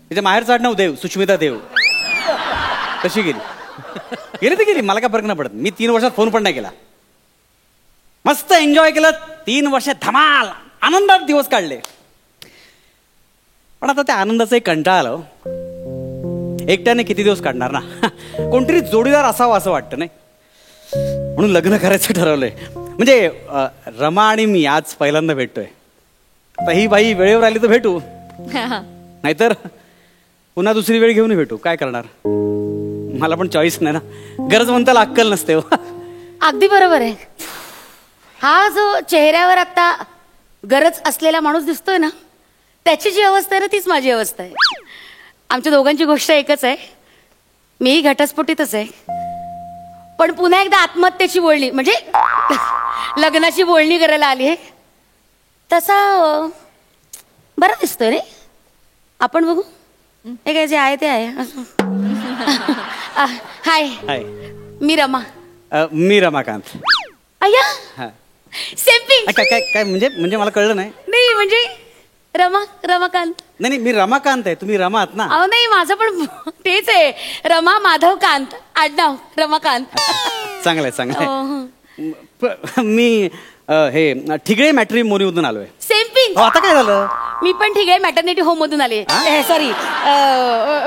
तिच्या माहेरचं आडनाव देव, सुष्मिता देव. कशी गेली तर गेली, मला काय फरक नाही पडत. मी 3 वर्षात फोन पण नाही केला. मस्त एन्जॉय केलं. 3 वर्ष धमाल आनंदात दिवस काढले. पण आता त्या आनंदाचा एक कंटाळा आला. एकट्याने किती दिवस काढणार ना. कोणतरी जोडीदार असावा असं वाटतं नाही. म्हणून लग्न करायचं ठरवलंय. म्हणजे रमा आणि मी आज पहिल्यांदा भेटतोय. आता ही बाई वेळेवर आली तर भेटू, नाहीतर पुन्हा दुसरी वेळ घेऊन भेटू. काय करणार, मला पण चॉईस नाही ना. गरजवंताला अक्कल नसते हो. अगदी बरोबर आहे. हा जो चेहऱ्यावर आता गरज असलेला माणूस दिसतोय ना, त्याची जी अवस्था आहे ना तीच माझी अवस्था आहे. आमच्या दोघांची गोष्ट एकच आहे. मीही घटस्फोटीतच आहे, पण पुन्हा एकदा आत्महत्येची बोलणी म्हणजे लग्नाची बोलणी करायला आली आहे. तसा बरा दिसतोय रे. आपण बघू, हे काय जे आहे ते आहे. हाय, हाय, मी रमा. मी रमाकांत. अय्या, हा. Same pinch. काय काय काय म्हणजे मला कळलं नाही. नाही म्हणजे रमाकांत. नाही मी रमाकांत आहे, तुम्ही रमा आहात ना. अहो नाही, माझं पण तेच आहे. रमा माधवकांत आडनाव रमाकांत. चांगलंय चांगलंय. मी हे ठिगळे मॅट्रिमोनीमधून आलोय. Same pinch. आता काय झालं, मी पण ठीक आहे मॅटर्निटी होम मधून आले. सॉरी,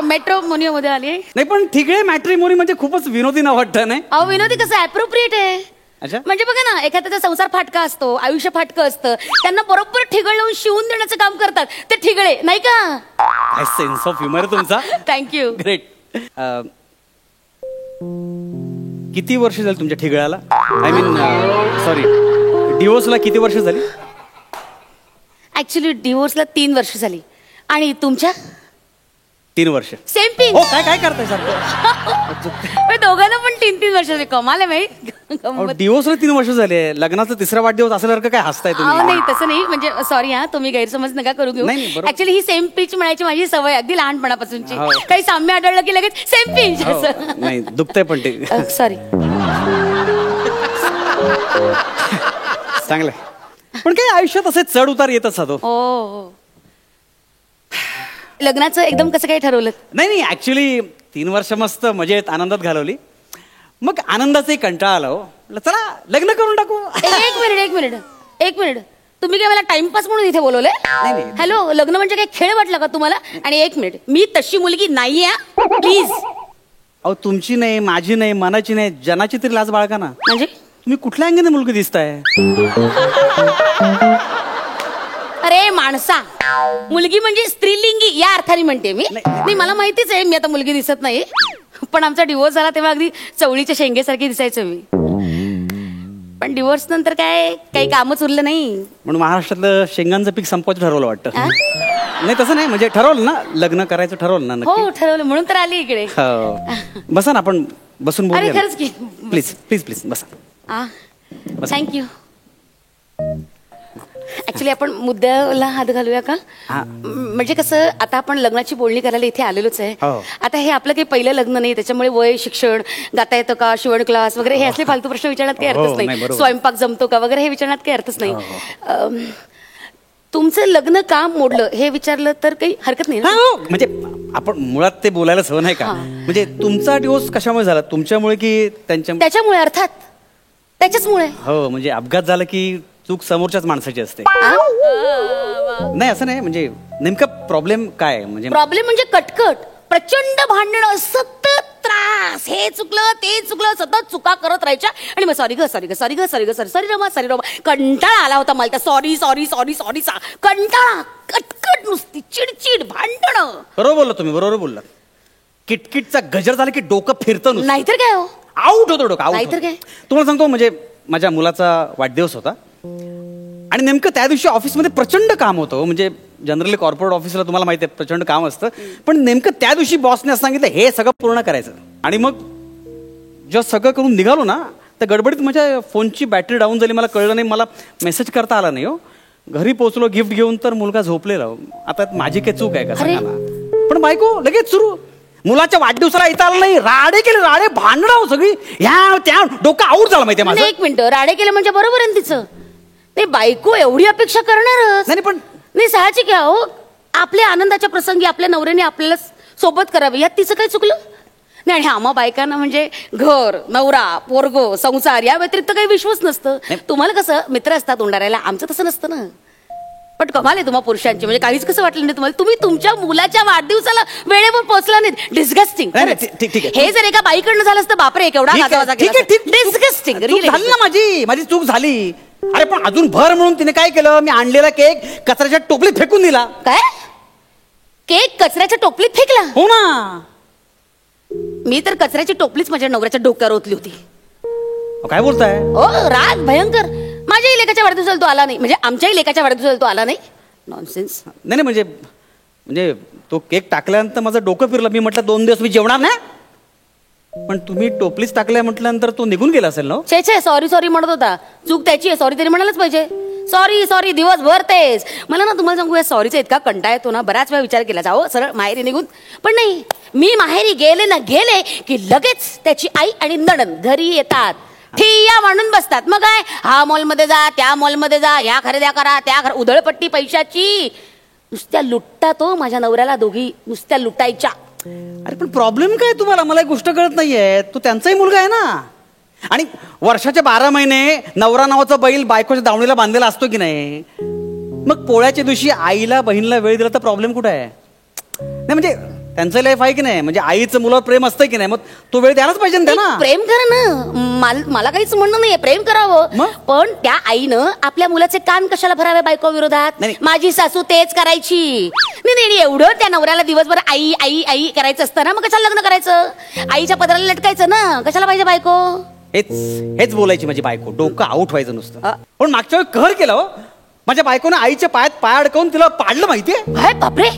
मेट्रो मोनियो मध्ये आले. नाही पण ठिगळे मॅट्रिमोनी म्हणजे खूपच विनोदी नाव वाटतं नाही. अहो विनोदी कसं अप्रोप्रिएट आहे. अच्छा. म्हणजे बघा ना, एखाद्याचा संसार फाटका असतो, आयुष्य फाटकं असतं, त्यांना बरोबर ठिगळ लावून शिवून देण्याचं काम करतात ते ठिगळे, नाही का? काय सेन्स ऑफ ह्युमर तुमचा. थँक्यू. ग्रेट. किती वर्ष झाली तुमच्या ठिगळाला? आय मीन सॉरी, डिवोर्सला किती वर्ष झाली? ऍक्च्युली डिवोर्सला 3 वर्ष झाली. आणि तुमच्या? 3 वर्ष. Same pinch. हो काय काय करताय सारखं? दोघांना पण 3-3 वर्षाचे कमाल आहे माहिती. डिवोर्सला 3 वर्ष झाले, लग्नाचा 3रा वाढदिवस असल्यासारखं काय हसताय तुम्ही? नाही तसं नाही, म्हणजे सॉरी हा, तुम्ही गैरसमज नका करू घेऊ. ऍक्च्युली ही सेम पिंच म्हणायची माझी सवय अगदी लहानपणापासूनची. काही साम्य आढळलं की लगेच सेम पिंच असं. नाही दुखतंय पण ते. सॉरी. चांगलंय, पण काही आयुष्यात असे चढ उतार येत असतात. हो. लग्नाचं एकदम कसं काय ठरवलं? नाही ऍक्च्युली 3 वर्ष मस्त मजेत आनंदात घालवली. मग आनंदाचाही कंटाळा आला हो. चला लग्न करून टाकू. एक मिनिट तुम्ही काय मला टाइमपास म्हणून इथे बोलवलंय? नाही. हॅलो, लग्न म्हणजे काय खेळ वाटला का तुम्हाला? आणि 1 मिनिट, मी तशी मुलगी नाहीये प्लीज. अहो तुमची नाही, माझी नाही, मनाची नाही, जनाची तरी लाज बाळगा ना. म्हणजे तुम्ही कुठल्या अंगाने मुलगी दिसताय? अरे माणसा, मुलगी म्हणजे स्त्रीलिंगी या अर्थाने म्हणते मी. नाही मला माहितीच आहे मी आता मुलगी दिसत नाही, पण आमचा डिवोर्स झाला तेव्हा अगदी चवळीच्या शेंगेसारखी दिसायचं मी. पण डिवोर्स नंतर काय काही कामच उरलं नाही. म्हणून महाराष्ट्रातलं शेंगांचं पीक संपवायचं ठरवलं वाटतं. नाही तसं नाही, म्हणजे ठरवलं ना लग्न करायचं, ठरवलं ना? हो ठरवलं, म्हणून तर आली इकडे. बसा ना, आपण बसून बोलूया. खरंच की. प्लीज प्लीज प्लीज बसा. थँक्यू. ऍक्च्युली आपण मुद्द्याला हात घालूया का? म्हणजे कसं, आता आपण लग्नाची बोलणी करायला इथे आलेलोच आहे. आता हे आपलं काही पहिलं लग्न नाही, त्याच्यामुळे वय, शिक्षण, गाता येतं का, शिवण क्लास वगैरे हे असले फालतू प्रश्न विचारण्यात काही अर्थच नाही. स्वयंपाक जमतो का वगैरे हे विचारण्यात काही अर्थच नाही. तुमचं लग्न का मोडलं हे विचारलं तर काही हरकत नाही ना? म्हणजे आपण मुळात ते बोलायला हवं नाही का? म्हणजे तुमचा डिवोर्स कशामुळे झाला, तुमच्यामुळे की त्याच्यामुळे? अर्थात त्याच्याचमुळे. हो, म्हणजे अपघात झाला की चूक समोरच्याच माणसाची असते. नाही असं नाही, म्हणजे नेमका प्रॉब्लेम काय? म्हणजे प्रॉब्लेम म्हणजे कटकट, प्रचंड भांडणं, सतत त्रास, हे चुकलं ते चुकलं, सतत चुका करत राहायच्या. आणि मग सॉरी रमा, कंटाळा आला होता मला त्या सॉरी कंटाळा, कटकट, नुसती चिडचिड, भांडणं. बरोबर बोलला तुम्ही, बरोबर बोलला. किटकिटचा गजर झाला की डोकं फिरतं. नाहीतर काय हो, आउट होतो डोकं, आउट. नाहीतर काय. तुम्हाला सांगतो, म्हणजे माझ्या मुलाचा वाढदिवस होता आणि नेमकं त्या दिवशी ऑफिसमध्ये प्रचंड काम होतं. म्हणजे जनरली कॉर्पोरेट ऑफिसला तुम्हाला माहिती आहे प्रचंड काम असतं, पण नेमकं त्या दिवशी बॉसने असं सांगितलं हे सगळं पूर्ण करायचं. आणि मग जेव्हा सगळं करून निघालो ना, तर गडबडीत माझ्या फोनची बॅटरी डाऊन झाली, मला कळलं नाही, मला मेसेज करता आला नाही. हो, घरी पोहोचलो गिफ्ट घेऊन तर मुलगा झोपलेला. आता माझी काही चूक आहे का सांगा ना? पण बायको लगेच सुरू, मुलाच्या वाढदिवसाला येता आलं नाही, राडे केले, राडे, भांडणं सगळी, ह्या त्या, डोकं आऊट झालं माहितीये माझं. 1 मिनिट, राडे केले म्हणजे बरोबर आहे तिचं. नाही बायको एवढी अपेक्षा करणारच नाही, पण नाही साहजिक आहे हो. आपल्या आनंदाच्या प्रसंगी आपल्या नवऱ्याने आपल्याला सोबत करावी, यात तिचं काय चुकलं नाही. आणि आम्हा बायकांना म्हणजे घर, नवरा, पोरगो, संसार या व्यतिरिक्त काही विश्वास नसतं. तुम्हाला कसं मित्र असतात उंडारायला, आमचं तसं नसतं ना. पण कमाल आहे तुम्हा पुरुषांची, म्हणजे काहीच कसं वाटलं नाही तुम्हाला? तुम्ही तुमच्या मुलाच्या वाढदिवसाला वेळेवर पोहोचला नाही. डिस्गस्टिंग. नाही, ठीक आहे. हे जर एका बाईकडनं झालं असतं, बापरे केवढा गाजावाजा केला असता. डिस्गस्टिंग. झाली ना माझी चूक झाली. अरे पण अजून भर म्हणून तिने काय केलं, मी आणलेला केक कचऱ्याच्या टोपलीत फेकून दिला. काय? केक कचऱ्याच्या टोपलीत फेकला? हो ना. मी तर कचऱ्याची टोपलीच माझ्या नवऱ्याच्या डोक्यावर ओतली होती. काय बोलताय? ओ राग भयंकर. माझ्याही लेकाच्या वाढदिवसाला तो आला नाही, म्हणजे आमच्याही लेकाच्या वाढदिवसाला तो आला नाही. नॉनसेन्स. नाही म्हणजे तो केक टाकल्यानंतर माझं डोकं फिरलं. मी म्हटलं 2 दिवस मी जेवणार ना, पण तुम्ही टोपलीच टाकल्या म्हटल्यानंतर तो निघून गेला असेल ना. छे सॉरी म्हणत होता. चूक त्याची आहे, सॉरी तरी म्हणायलाच पाहिजे. सॉरी दिवसभर तेच. मला ना तुम्हाला सांगू, या सॉरीचा इतका कंटाळा येतो ना, बराच वेळा विचार केला जाओ सरळ माहेरी निघून. पण नाही, मी माहेरी गेले की लगेच त्याची आई आणि नणंद घरी येतात, ठिय्या मांडून बसतात. मग काय, हा मॉलमध्ये जा, त्या मॉलमध्ये जा, या खरेद्या करा, त्या उधळपट्टी पैशाची. नुसत्या लुटता तो माझ्या नवऱ्याला, दोघी नुसत्या लुटायच्या. अरे पण प्रॉब्लेम काय तुम्हाला? मला एक गोष्ट कळत नाहीये, तो त्यांचाही मुलगा आहे ना. आणि वर्षाचे 12 महिने नवरा नावाचा बैल बायकोच्या दावणीला बांधलेला असतो की नाही. मग पोळ्याच्या दिवशी आईला बहिणीला वेळ दिला तर प्रॉब्लेम कुठे आहे? नाही म्हणजे त्यांचं लाईफ आहे की नाही, म्हणजे आईचं मुलावर प्रेम असतं की नाही, मग तो वेळ द्यायलाच पाहिजे ना त्यांना. प्रेम करा ना, मला काहीच म्हणणं नाहीये, प्रेम करावं. पण त्या आईनं आपल्या मुलाचे कान कशाला भरावे बायको विरोधात? माझी सासू तेच करायची. नाही एवढं त्या नवऱ्याला दिवसभर आई आई आई करायचं असतं ना, मग कशाला लग्न करायचं? आईच्या पदराला लटकायचं ना, कशाला पाहिजे बायको? हेच बोलायची माझी बायको, डोकं आऊट व्हायचं नुसतं. पण मागच्या वेळी कहर केला हो माझ्या बायकोनं, आईच्या पायात पाय अडकवून तिला पाडलं माहितीये. काय बापरे,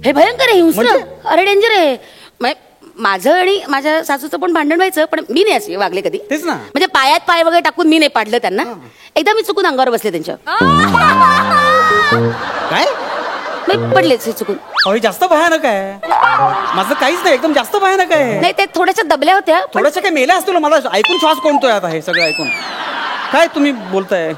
हे भयंकर आहे, हिंसक. अरे डेंजर आहे. माझं आणि माझ्या सासूचं पण भांडण व्हायचं, पण मी नाही असे वागले कधी. तेच ना, म्हणजे पायात पाय वगैरे टाकून मी नाही पाडलं त्यांना. एकदा मी चुकून अंगावर बसले त्यांच्या. काय पडलेच चुकून. जास्त भयानक आहे. माझं काहीच नाही, एकदम जास्त भयानक आहे. नाही, ते थोड्याशा दबल्या होत्या. थोड्याशा काय मेल्या असतील. मला ऐकून श्वास कोणतोय आता हे सगळं ऐकून. काय तुम्ही बोलताय?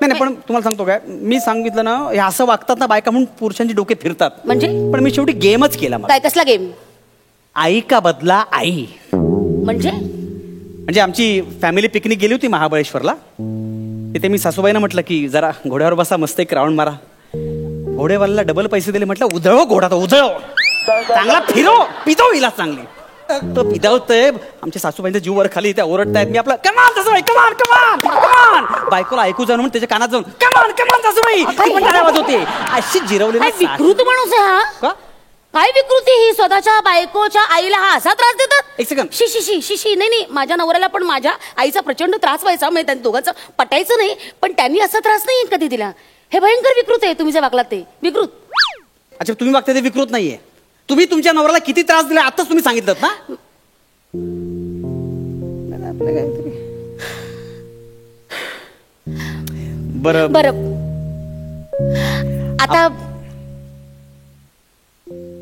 नाही पण तुम्हाला सांगतो काय, मी सांगितलं ना, हे असं वागतात ना बायका म्हणून पुरुषांची डोके फिरतात. म्हणजे पण मी शेवटी गेमच केला. काय? कसला गेम? आई का बदला आई. म्हणजे आमची फॅमिली पिकनिक गेली होती महाबळेश्वरला. तिथे मी सासूबाईंना म्हटलं की जरा घोड्यावर बसा, मस्त एक राऊंड मारा. घोडेवाल्याला डबल पैसे दिले. म्हटलं उधळव घोडा, तो उधळव, चांगला फिरव, पिदव हिला चांगली. तो पिदावतोय. आमच्या सासूबाईंचा जीव वर खाली, त्या ओरडतायत. मी आपलं कमान सासूबाई, कमान कमान कमान. बायकोला ऐकू जाऊन त्याच्या कानात जाऊन कमान कमान सासूबाई आवाज होते. अशी जिरवलेली. विकृत माणूस आहे हा. काय विकृती ही? स्वतःच्या बायकोच्या आईला हा असा त्रास देतात? एक सेकंद. शिशी. नाही, माझ्या नवऱ्याला पण माझ्या आईचा प्रचंड त्रास व्हायचा. म्हणजे त्यांनी दोघांचं पटायचं नाही, पण त्यांनी असा त्रास नाही कधी दिला. हे भयंकर विकृत आहे. तुम्ही जे वागलात ते विकृत. अच्छा, तुम्ही वागता ते विकृत नाहीये. तुम्ही तुमच्या नवऱ्याला किती त्रास दिला आताच तुम्ही सांगितलं ना. बरं आता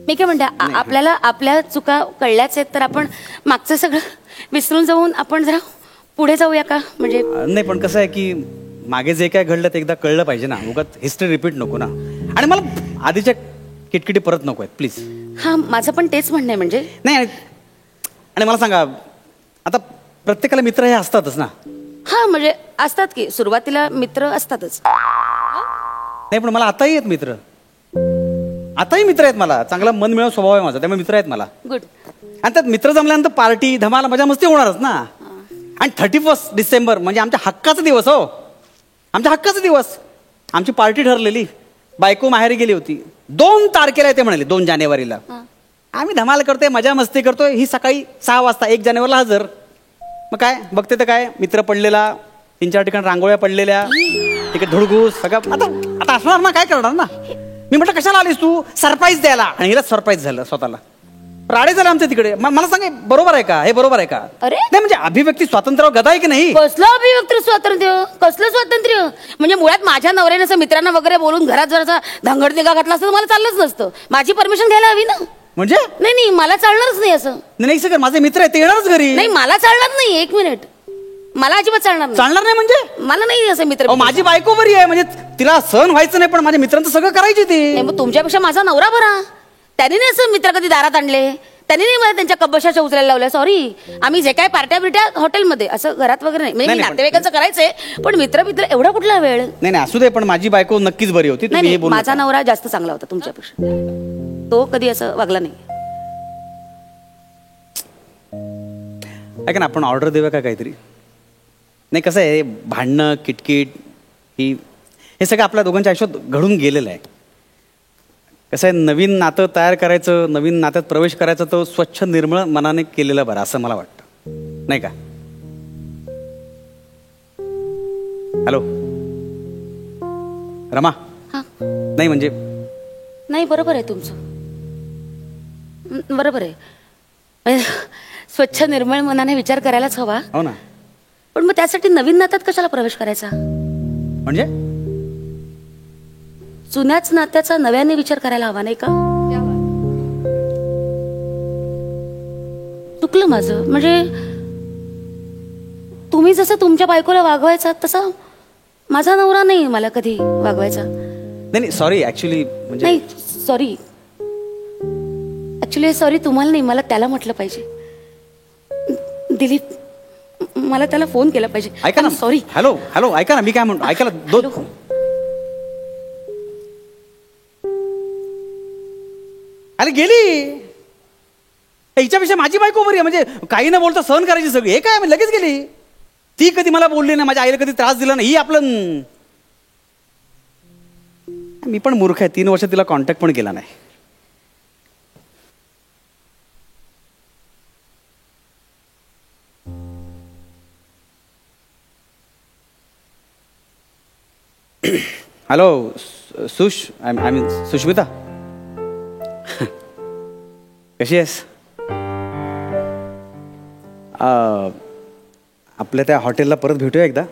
मी काय म्हणते, आपल्याला आपल्या चुका कळल्याच आहेत, तर आपण मागचं सगळं विसरून जाऊन आपण जरा पुढे जाऊया का? म्हणजे नाही, पण कसं आहे की मागे जे काय घडलं ते एकदा कळलं पाहिजे ना. उगाच हिस्ट्री रिपीट नको ना. आणि मला आधीच्या किटकिटी परत नको आहेत प्लीज. हा, माझं पण तेच म्हणणं आहे. म्हणजे नाही, आणि मला सांगा, आता प्रत्येकाला मित्र हे असतातच ना. हा, म्हणजे असतात की सुरुवातीला मित्र असतातच. नाही, पण मला आताही आहेत मित्र. आताही मित्र आहेत मला. चांगला मन मिळव स्वभाव आहे माझा, त्यामुळे मित्र आहेत मला. गुड. आणि त्यात मित्र जमल्यानंतर पार्टी धमाल मजा मस्ती होणारच ना. आणि 31 डिसेंबर म्हणजे आमच्या हक्काचा दिवस. हो, आमच्या हक्काचा दिवस. आमची पार्टी ठरलेली. बायको माहेरी गेली होती. 2 तारखेला येते म्हणाले, 2 जानेवारीला. आम्ही धमाल करतोय, मजा मस्ती करतोय. ही सकाळी 6 वाजता 1 जानेवारीला हजर. मग काय बघते तर काय, मित्र पडलेला, 3-4 ठिकाणी रांगोळ्या पडलेल्या, तिकडे धुडगूस सगळं. आता असणार ना, काय करणार ना. मी म्हटलं कशाला आलीस तू? सरप्राईज द्यायला. आणि हिला सरप्राईज झालं स्वतःला. राडे झाले आमच्या तिकडे. मला सांग, बरोबर आहे का? हे बरोबर आहे का? अरे नाही, म्हणजे अभिव्यक्ती स्वातंत्र्यावर गदा आहे की नाही? कसलं अभिव्यक्ती स्वातंत्र्य? कसलं स्वातंत्र्य? म्हणजे मुळात माझ्या नवऱ्याने असं मित्रांना वगैरे बोलून घरात जर धांगड निगा घातला असतं मला चाललंच नसतं. माझी परमिशन घ्यायला हवी ना. म्हणजे नाही, मला चालणारच नाही असं. नाही सर, माझे मित्र आहे ते येणारच घरी. नाही, मला चालणार नाही. 1 मिनिट, मला अजिबात चालणार नाही. चालणार नाही म्हणजे? मला नाही असं मित्र. माझी बायको बरी आहे, म्हणजे तिला सहन व्हायचं नाही, पण माझ्या मित्रांचं सगळं करायची ती. मग तुमच्यापेक्षा माझा नवरा बरा. त्याने नाही असं मित्र कधी दारात आणले. त्यांनी नाही मला त्यांच्या कबशाच्या उचलायला लावल्या. सॉरी, आम्ही जे काय पार्ट्या बिट्या हॉटेलमध्ये, असं घरात वगैरे नाही. म्हणजे मी नातेवाईकांचं करायचंय, पण मित्र एवढा कुठला वेळ. नाही असू दे, पण माझी बायको नक्कीच बरी होती. नाही, माझा नवरा जास्त चांगला होता तुमच्यापेक्षा. तो कधी असं वागला नाही. ऐका ना, आपण ऑर्डर देऊया का काहीतरी? नाही, कसं आहे, भांडणं किटकिट हे सगळं आपल्या दोघांच्या आयुष्यात घडून गेलेलं आहे. कसं आहे, नवीन नातं तयार करायचं, नवीन नात्यात प्रवेश करायचा, तो स्वच्छ निर्मळ मनाने केलेलं बरं असं मला वाटतं, नाही का? हॅलो रमा. नाही म्हणजे नाही, बरोबर आहे तुमचं, बरोबर आहे. स्वच्छ निर्मळ मनाने विचार करायलाच हवा. हो ना. पण मग त्यासाठी नवीन नात्यात कशाला प्रवेश करायचा? म्हणजे जुन्याच नात्याचा नव्याने विचार करायला हवा, नाही का? चुकलं माझं. म्हणजे तुम्ही जसं तुमच्या बायकोला वागवायचा तसं माझा नवरा नाही मला कधी वागवायचा. नाही सॉरी, ऍक्च्युली म्हणजे नाही सॉरी, ऍक्च्युली सॉरी तुम्हाला नाही, मला त्याला म्हटलं पाहिजे. दिलीप, मला त्याला फोन केला पाहिजे. ऐका ना, सॉरी. हॅलो हॅलो, ऐका ना, मी काय म्हणतो, ऐकायला दोन. अरे गेली, हिच्यापेक्षा माझी बायको बरी आहे. म्हणजे काही न बोलता सहन करायची सगळी. हे काय, लगेच गेली. ती कधी मला बोलली नाही, माझ्या आईला कधी त्रास दिला नाही. ही आपलं, मी पण मूर्ख आहे, 3 वर्ष तिला कॉन्टॅक्ट पण केला नाही. हॅलो आय मीन सुष्मिता, कशी आहेस? आपल्या त्या हॉटेलला परत भेटूया एकदा.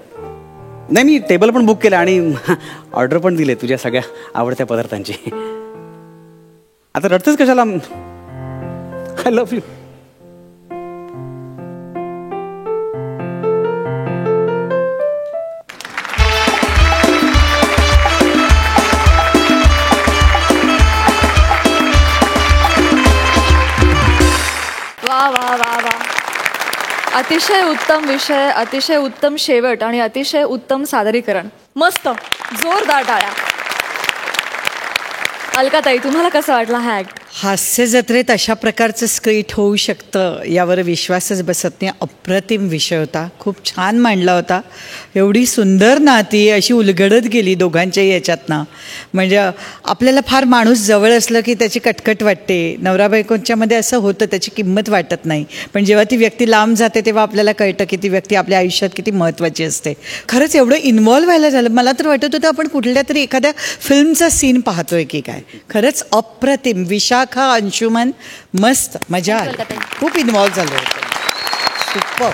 नाही, मी टेबल पण बुक केलं आणि ऑर्डर पण दिले तुझ्या सगळ्या आवडत्या पदार्थांची. आता रडतेस कशाला? I love you. वा वा वा वा, अतिशय उत्तम विषय, अतिशय उत्तम शेवट आणि अतिशय उत्तम सादरीकरण. मस्त, जोरदार टाळ्या. अलकाताई, तुम्हाला कसं वाटला हा ऍक्ट? हास्य जत्रेत अशा प्रकारचं स्क्रिप्ट होऊ शकतं यावर विश्वासच बसत नाही. अप्रतिम विषय होता, खूप छान मांडला होता. एवढी सुंदर नाती अशी उलगडत गेली दोघांच्याही याच्यातनं. म्हणजे आपल्याला फार माणूस जवळ असलं की त्याची कटकट वाटते. नवरा बायकोंच्यामध्ये असं होतं, त्याची किंमत वाटत नाही. पण जेव्हा ती व्यक्ती लांब जाते तेव्हा आपल्याला कळतं की ती व्यक्ती आपल्या आयुष्यात किती महत्त्वाची असते. खरंच एवढं इन्व्हॉल्व्ह व्हायला झालं. मला तर वाटत होतं आपण कुठल्या तरी एखाद्या फिल्मचा सीन पाहतोय की काय. खरंच अप्रतिम. विशाखा, अंशुमन, मस्त, मजा आली. खूप इन्व्हॉल्व्ह झालं होतं. सुपर.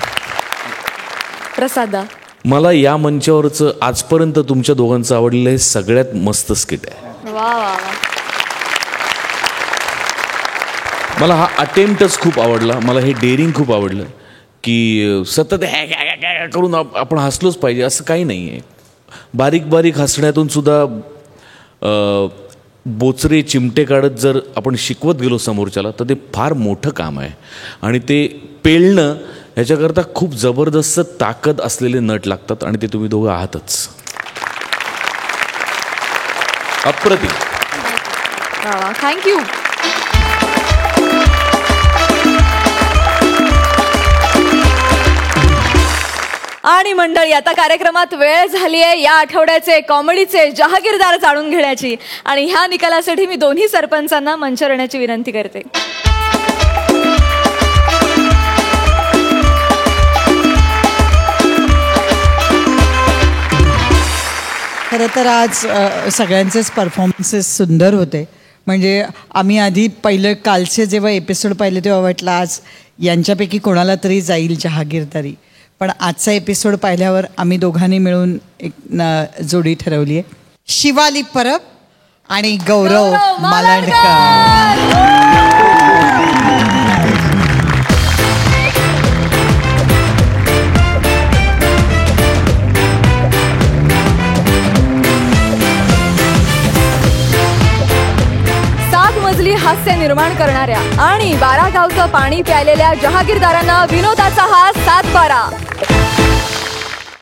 प्रसादा, मला या मंचावरचं आजपर्यंत तुमच्या दोघांचं आवडलेलं हे सगळ्यात मस्त स्किट आहे. वा वा वा. मला हा अटेम्प्टच खूप आवडला. मला हे डेअरिंग खूप आवडलं की सतत करून आपण हसलोच पाहिजे असं काही नाही आहे. बारीक बारीक हसण्यातून सुद्धा बोचरे चिमटे काढत जर आपण शिकवत गेलो समोरच्याला तर ते फार मोठं काम आहे. आणि ते पेलणं ह्याच्याकरता खूप जबरदस्त ताकद असलेले नट लागतात आणि ते तुम्ही दोघं आहातच. अप्रतिम. वा वा, थँक्यू. आणि मंडळी, आता कार्यक्रमात वेळ झाली आहे या आठवड्याचे कॉमेडीचे जहागीरदार जाणून घेण्याची. आणि ह्या निकालासाठी मी दोन्ही सरपंचांना मंचावर येण्याची विनंती करते. खरं तर आज सगळ्यांचेच परफॉर्मन्सेस सुंदर होते. म्हणजे आम्ही आधी पहिलं कालचे जेव्हा एपिसोड पाहिले तेव्हा वाटलं आज यांच्यापैकी कोणाला तरी जाईल जहागीरदारी. पण आजचा एपिसोड पाहिल्यावर आम्ही दोघांनी मिळून एक जोडी ठरवली आहे. शिवाली परब आणि गौरव मालांडकर. मजली हास्य निर्माण करणाऱ्या आणि 12 गावचं पाणी प्यायलेल्या जहागीरदारांना विनोदाचा हा 7-12.